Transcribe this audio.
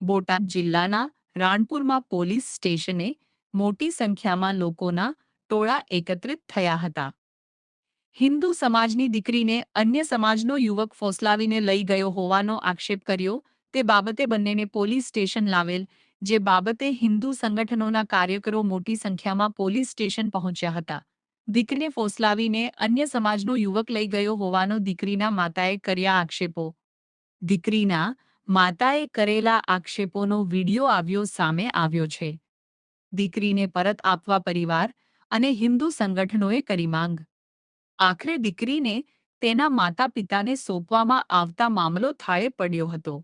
બોટાદ જિલ્લાના રાણપુરમાં પોલીસ સ્ટેશને મોટી સંખ્યામાં લોકોના ટોળા એકત્રિત થયા હતા. હિન્દુ સમાજની દીકરીને અન્ય સમાજનો યુવક ફોસલાવીને લઈ ગયો હોવાનો આક્ષેપ કર્યો તે બાબતે બંનેને પોલીસ સ્ટેશન લાવેલ, જે બાબતે હિન્દુ સંગઠનોના કાર્યકરો મોટી સંખ્યામાં પોલીસ સ્ટેશન પહોંચ્યા હતા. દીકરીને ફોસલાવીને અન્ય સમાજનો યુવક લઈ ગયો હોવાનો દીકરીના માતાએ કર્યા આક્ષેપો. દીકરીના માતાએ કરેલા આક્ષેપોનો વિડીયો સામે આવ્યો છે. દીકરીને પરત આપવા પરિવાર અને હિન્દુ સંગઠનોએ કરી માંગ. આખરે દીકરીને તેના માતા પિતાને સોંપવામાં આવતા મામલો થાળે પડ્યો હતો.